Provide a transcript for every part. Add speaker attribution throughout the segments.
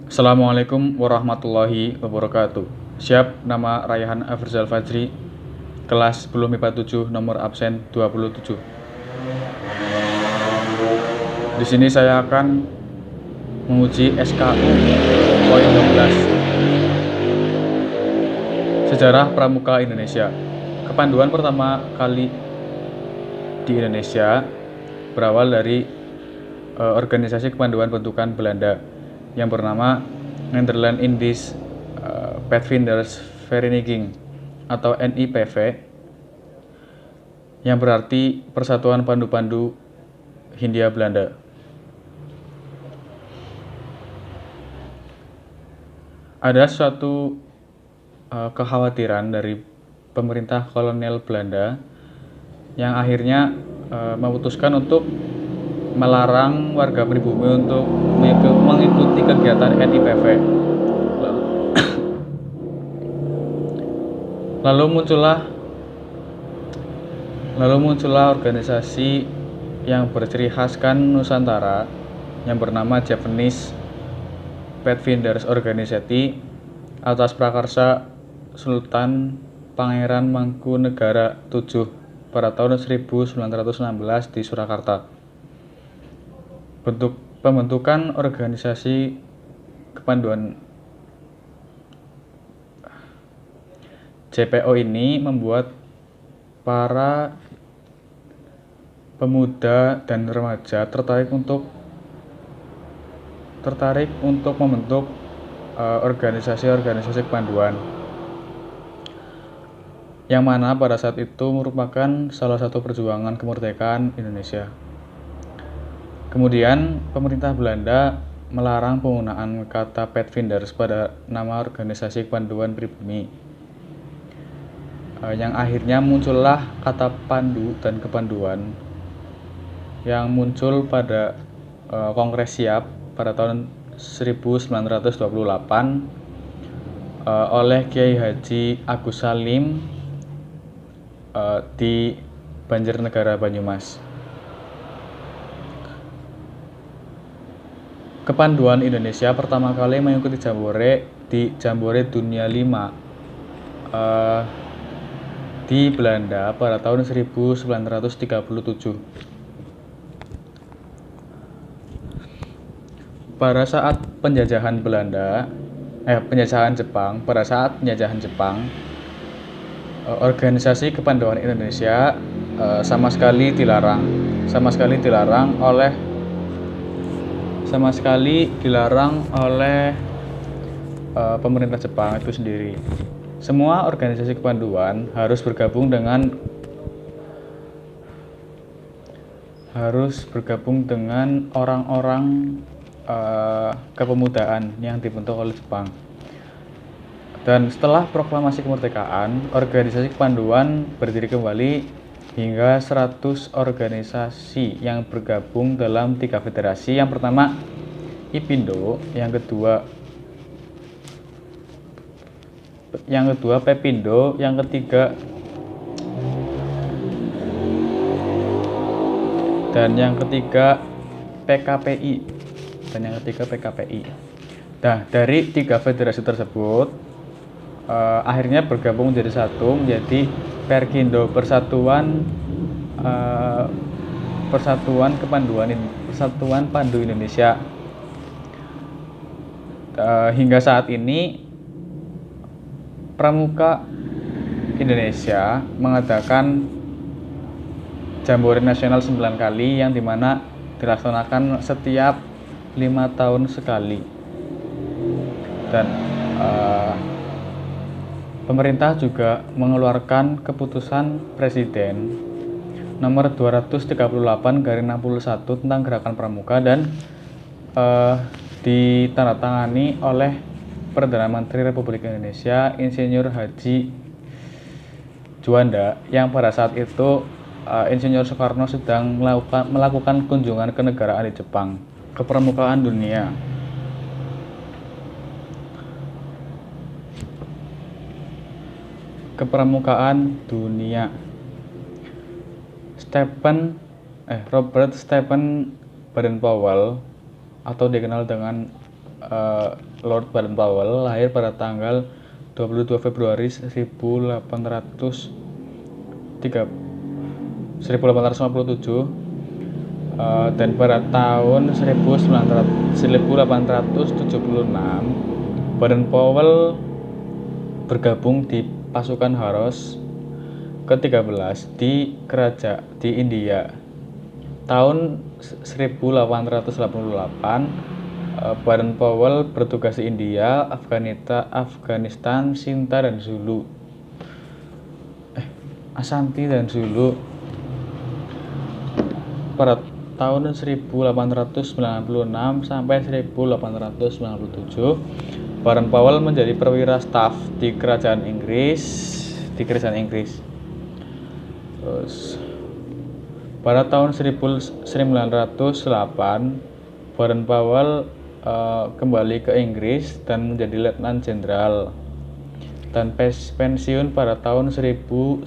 Speaker 1: Assalamualaikum warahmatullahi wabarakatuh. Siap, nama Raihan Afrizal Fajri, kelas 10 MIPA 7, nomor absen 27. Di sini saya akan menguji SKU poin 12. Sejarah Pramuka Indonesia. Kepanduan pertama kali di Indonesia berawal dari organisasi kepanduan bentukan Belanda yang bernama Nederland Indisch Padvindersvereniging atau NIPV, yang berarti Persatuan Pandu-Pandu Hindia Belanda. Ada suatu kekhawatiran dari pemerintah kolonial Belanda yang akhirnya memutuskan untuk melarang warga pribumi untuk mengikuti kegiatan NIPV. Lalu muncullah organisasi yang berciri khaskan Nusantara yang bernama Japanese Padvinders Organization atas prakarsa Sultan Pangeran Mangkunegara VII pada tahun 1916 di Surakarta. Pembentukan organisasi kepanduan JPO ini membuat para pemuda dan remaja tertarik untuk membentuk organisasi-organisasi kepanduan, yang mana pada saat itu merupakan salah satu perjuangan kemerdekaan Indonesia. Kemudian pemerintah Belanda melarang penggunaan kata Padvinders pada nama organisasi kepanduan pribumi, yang akhirnya muncullah kata pandu dan kepanduan yang muncul pada Kongres Siap pada tahun 1928 oleh Kiai Haji Agus Salim di Banjarnegara, Banyumas. Kepanduan Indonesia pertama kali mengikuti Jambore di Jambore Dunia 5 di Belanda pada tahun 1937. Pada saat penjajahan Jepang, organisasi kepanduan Indonesia sama sekali dilarang oleh pemerintah Jepang itu sendiri. Semua organisasi kepanduan harus bergabung dengan orang-orang kepemudaan yang dibentuk oleh Jepang. Dan setelah proklamasi kemerdekaan, organisasi kepanduan berdiri kembali hingga 100 organisasi yang bergabung dalam 3 federasi. Yang pertama IPindo, yang kedua Pepindo, yang ketiga PKPI. Nah, dari 3 federasi tersebut akhirnya bergabung menjadi satu, menjadi Perkindo, Persatuan Pandu Indonesia. Hingga saat ini Pramuka Indonesia mengadakan Jambore Nasional 9 kali, yang dimana dilaksanakan setiap 5 tahun sekali. Dan pemerintah juga mengeluarkan keputusan Presiden nomor 238/61 tentang Gerakan Pramuka, dan ditandatangani oleh Perdana Menteri Republik Indonesia Insinyur Haji Juanda, yang pada saat itu Insinyur Soekarno sedang melakukan kunjungan kenegaraan di Jepang. Kepramukaan dunia. Robert Stephen Baden-Powell, atau dikenal dengan Lord Baden-Powell lahir pada tanggal 22 Februari 1857 dan pada tahun 1876 Baden-Powell bergabung di pasukan Haros ke-13 di India. Tahun 1888 Baden-Powell bertugas di India, Afghanistan, Ashanti dan Zulu. Pada tahun 1896 sampai 1897 Baden-Powell menjadi perwira staf di kerajaan Inggris. Terus pada tahun 1908 Baden-Powell kembali ke Inggris dan menjadi letnan jenderal dan pensiun pada tahun 1910.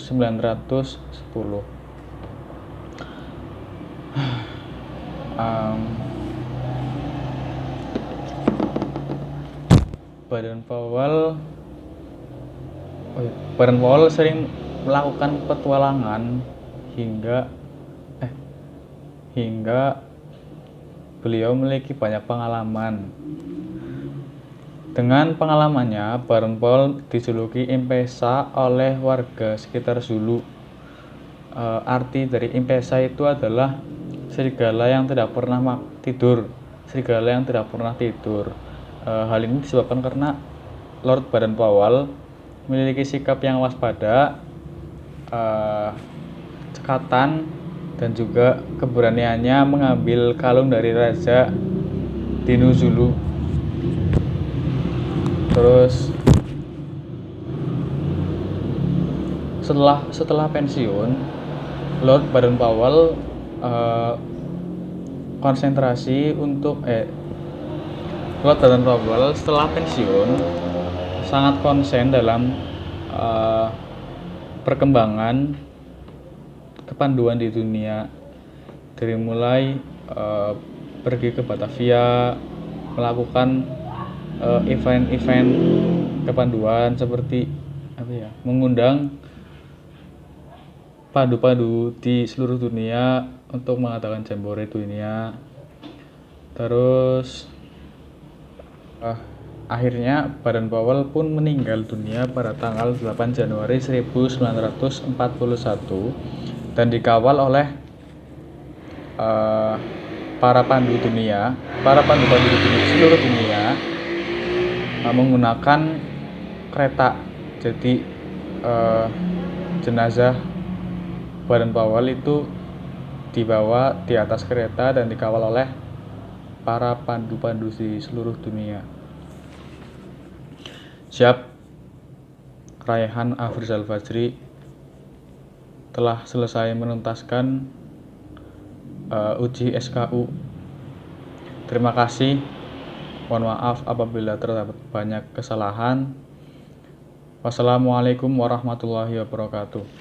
Speaker 1: Baden-Powell sering melakukan petualangan hingga beliau memiliki banyak pengalaman. Dengan pengalamannya, Baden-Powell dijuluki M-Pesa oleh warga sekitar Zulu. Arti dari M-Pesa itu adalah serigala yang tidak pernah tidur. Hal ini disebabkan karena Lord Baden-Powell memiliki sikap yang waspada, cekatan, dan juga keberaniannya mengambil kalung dari Raja Dinu Zulu. Terus setelah pensiun, Lord Baden-Powell Lord Baden-Powell setelah pensiun sangat konsen dalam perkembangan kepanduan di dunia, dari mulai pergi ke Batavia, melakukan event-event kepanduan seperti mengundang pandu-pandu di seluruh dunia untuk mengadakan jambore dunia. Terus akhirnya Baden-Powell pun meninggal dunia pada tanggal 8 Januari 1941 dan dikawal oleh para pandu-pandu di seluruh dunia menggunakan kereta. Jadi jenazah Baden-Powell itu dibawa di atas kereta dan dikawal oleh para pandu-pandu di seluruh dunia. Siap. Raihan Afrizal Fajri telah selesai menuntaskan uji SKU. Terima kasih. Mohon maaf apabila terdapat banyak kesalahan. Wassalamualaikum warahmatullahi wabarakatuh.